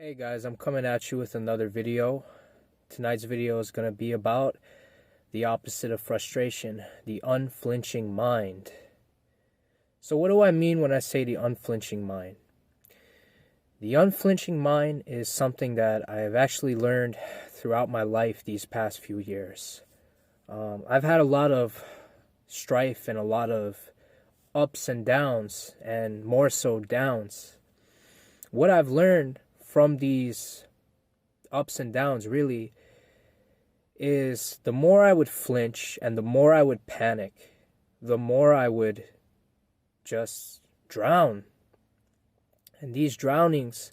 Hey guys, I'm coming at you with another video. Tonight's video is going to be about the opposite of frustration, the unflinching mind. So what do I mean when I say the unflinching mind? The unflinching mind is something that I have actually learned throughout my life these past few years. I've had a lot of strife and a lot of ups and downs, and more so downs. What I've learned from these ups and downs really is the more I would flinch and the more I would panic, the more I would just drown. And these drownings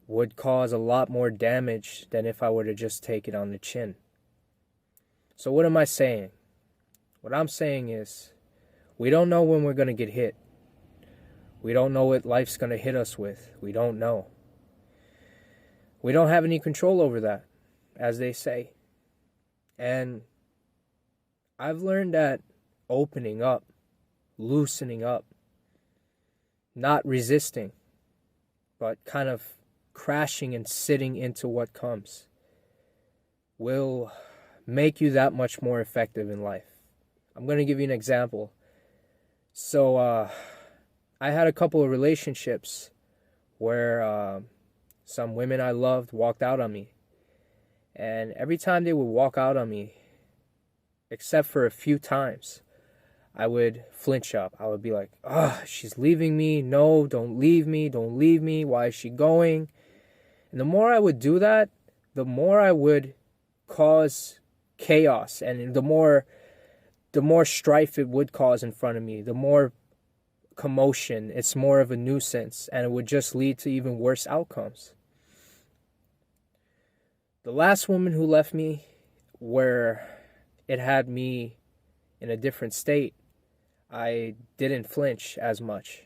would cause a lot more damage than if I were to just take it on the chin. So what am I saying? What I'm saying is, we don't know when we're going to get hit. We don't know what life's going to hit us with. We don't know. We don't have any control over that, as they say. And I've learned that opening up, loosening up, not resisting, but kind of crashing and sitting into what comes, will make you that much more effective in life. I'm going to give you an example. So I had a couple of relationships where some women I loved walked out on me. And every time they would walk out on me, except for a few times, I would flinch up. I would be like, she's leaving me. No, don't leave me. Don't leave me. Why is she going? And the more I would do that, the more I would cause chaos. And the more strife it would cause in front of me, the more commotion. It's more of a nuisance, and it would just lead to even worse outcomes. The last woman who left me, where it had me in a different state, I didn't flinch as much,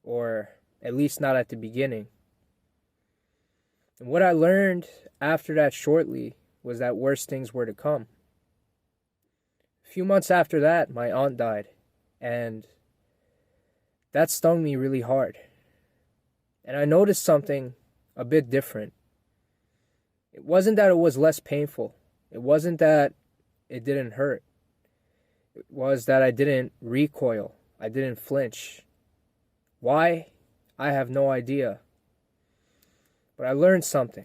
or at least not at the beginning. And what I learned after that shortly was that worse things were to come. A few months after that, my aunt died, and that stung me really hard. And I noticed something a bit different. It wasn't that it was less painful. It wasn't that it didn't hurt. It was that I didn't recoil. I didn't flinch. Why? I have no idea. But I learned something.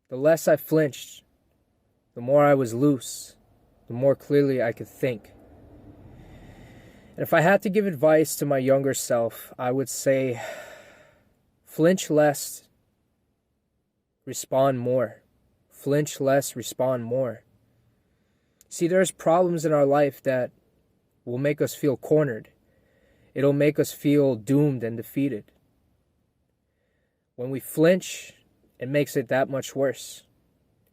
The less I flinched, the more I was loose, the more clearly I could think. And if I had to give advice to my younger self, I would say, flinch less, respond more. Flinch less, respond more. See, there's problems in our life that will make us feel cornered. It'll make us feel doomed and defeated. When we flinch, it makes it that much worse.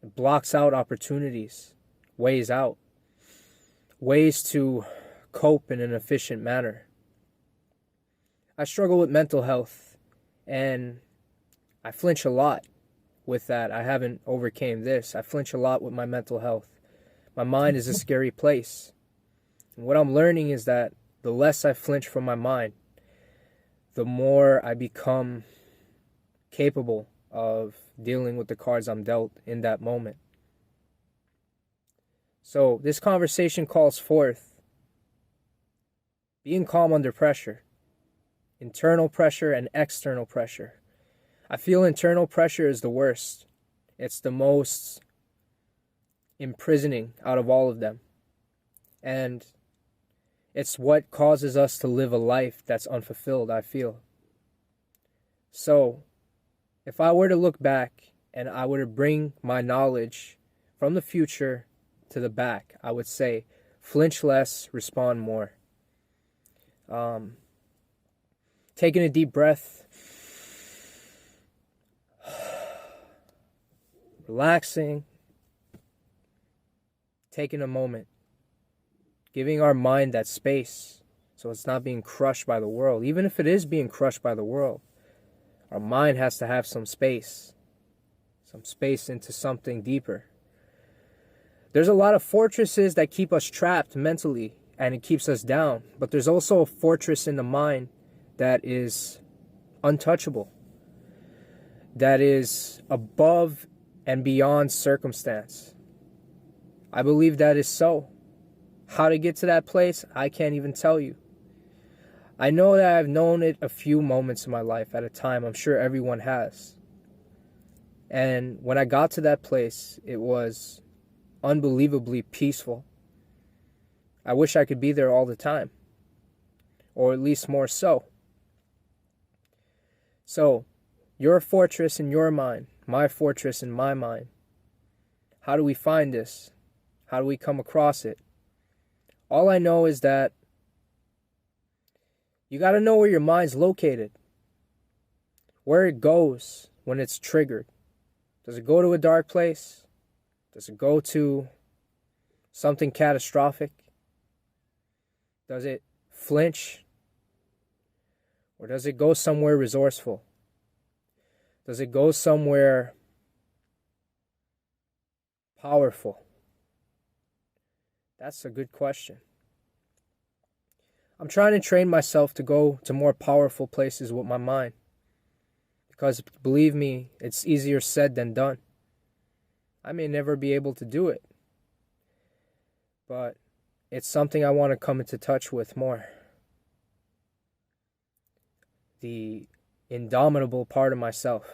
It blocks out opportunities, ways out, ways to cope in an efficient manner. I struggle with mental health, and I flinch a lot with that. I haven't overcame this. I flinch a lot with my mental health. My mind is a scary place. And what I'm learning is that the less I flinch from my mind, the more I become capable of dealing with the cards I'm dealt in that moment. So this conversation calls forth being calm under pressure, internal pressure and external pressure. I feel internal pressure is the worst. It's the most imprisoning out of all of them. And it's what causes us to live a life that's unfulfilled, I feel. So, if I were to look back and I were to bring my knowledge from the future to the back, I would say, flinch less, respond more. Taking a deep breath, relaxing, taking a moment, giving our mind that space so it's not being crushed by the world. Even if it is being crushed by the world, our mind has to have some space into something deeper. There's a lot of fortresses that keep us trapped mentally, and it keeps us down. But there's also a fortress in the mind that is untouchable. that is above and beyond circumstance. I believe that is so. How to get to that place, I can't even tell you. I know that I've known it a few moments in my life at a time. I'm sure everyone has. And when I got to that place, it was unbelievably peaceful. I wish I could be there all the time, or at least more so. So, your fortress in your mind, my fortress in my mind. How do we find this? How do we come across it? All I know is that you got to know where your mind's located, where it goes when it's triggered. Does it go to a dark place? Does it go to something catastrophic? Does it flinch? Or does it go somewhere resourceful? Does it go somewhere powerful? That's a good question. I'm trying to train myself to go to more powerful places with my mind. Because believe me, it's easier said than done. I may never be able to do it. But it's something I want to come into touch with more. The indomitable part of myself.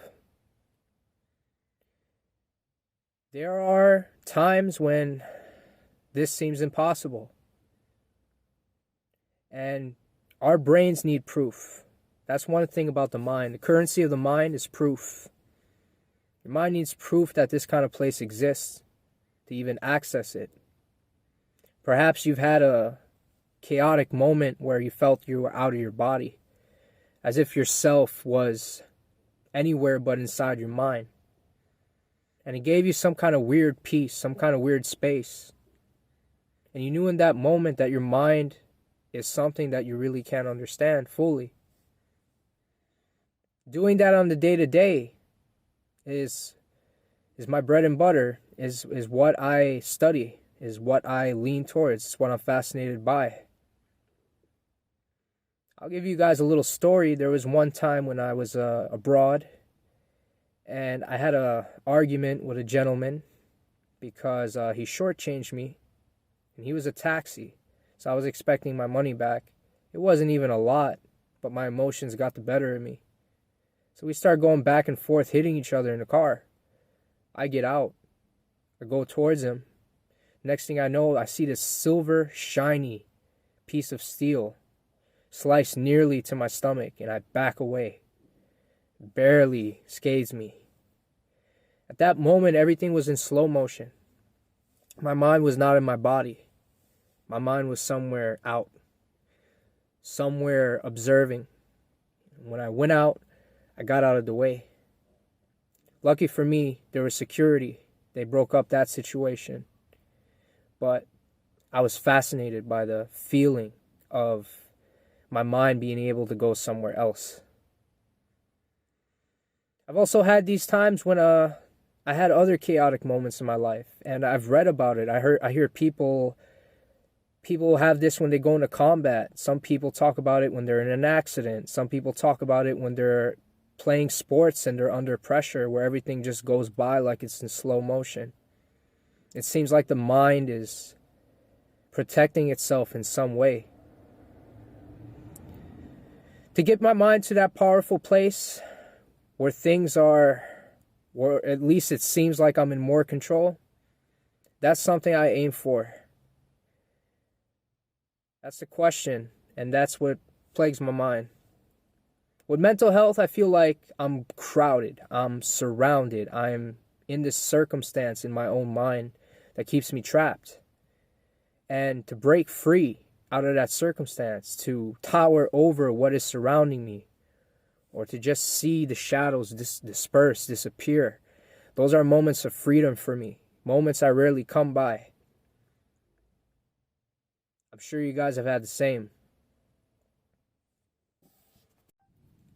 There are times when this seems impossible. And our brains need proof. That's one thing about the mind. The currency of the mind is proof. Your mind needs proof that this kind of place exists to even access it. Perhaps you've had a chaotic moment where you felt you were out of your body, as if yourself was anywhere but inside your mind. And it gave you some kind of weird peace, some kind of weird space. And you knew in that moment that your mind is something that you really can't understand fully. Doing that on the day-to-day is my bread and butter, is what I study, is what I lean towards, it's what I'm fascinated by. I'll give you guys a little story. There was one time when I was abroad, and I had an argument with a gentleman because he shortchanged me, and he was a taxi. So I was expecting my money back. It wasn't even a lot, but my emotions got the better of me. So we start going back and forth, hitting each other in the car. I get out. I go towards him. Next thing I know, I see this silver, shiny piece of steel sliced nearly to my stomach, and I back away. Barely scathes me. At that moment, everything was in slow motion. My mind was not in my body. My mind was somewhere out, somewhere observing. When I went out, I got out of the way. Lucky for me, there was security. They broke up that situation. But I was fascinated by the feeling of my mind being able to go somewhere else. I've also had these times when I had other chaotic moments in my life, and I've read about it. I hear people have this when they go into combat. Some people talk about it when they're in an accident. Some people talk about it when they're playing sports and they're under pressure, where everything just goes by like it's in slow motion. It seems like the mind is protecting itself in some way. To get my mind to that powerful place where things are, or at least it seems like I'm in more control, that's something I aim for. That's the question, and that's what plagues my mind. With mental health, I feel like I'm crowded, I'm surrounded, I'm in this circumstance in my own mind that keeps me trapped. And to break free out of that circumstance, to tower over what is surrounding me, or to just see the shadows disperse, disappear, those are moments of freedom for me, moments I rarely come by. I'm sure you guys have had the same.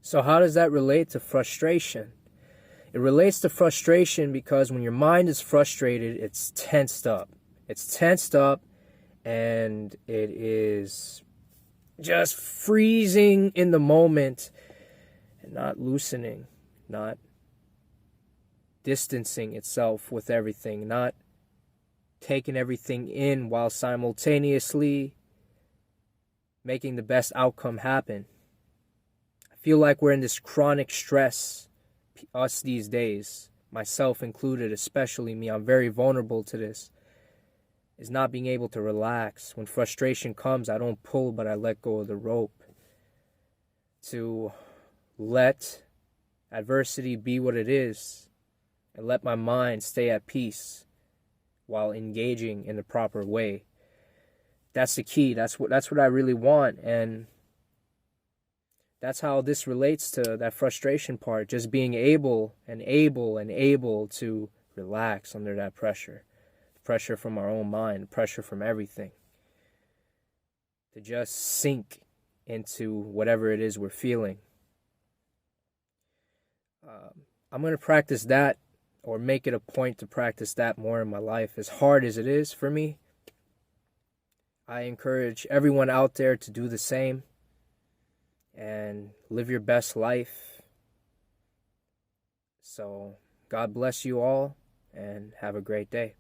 So how does that relate to frustration? It relates to frustration because when your mind is frustrated, it's tensed up. It's tensed up and it is just freezing in the moment and not loosening, not distancing itself with everything, not taking everything in while simultaneously making the best outcome happen. I feel like we're in this chronic stress, us these days, myself included, especially me. I'm very vulnerable to this, is not being able to relax. When frustration comes, I don't pull, but I let go of the rope. To let adversity be what it is and let my mind stay at peace while engaging in the proper way. That's the key. That's what I really want. And that's how this relates to that frustration part. Just being able to relax under that pressure. Pressure from our own mind, pressure from everything. To just sink into whatever it is we're feeling. I'm going to practice that, or make it a point to practice that more in my life. As hard as it is for me, I encourage everyone out there to do the same and live your best life. So, God bless you all, and have a great day.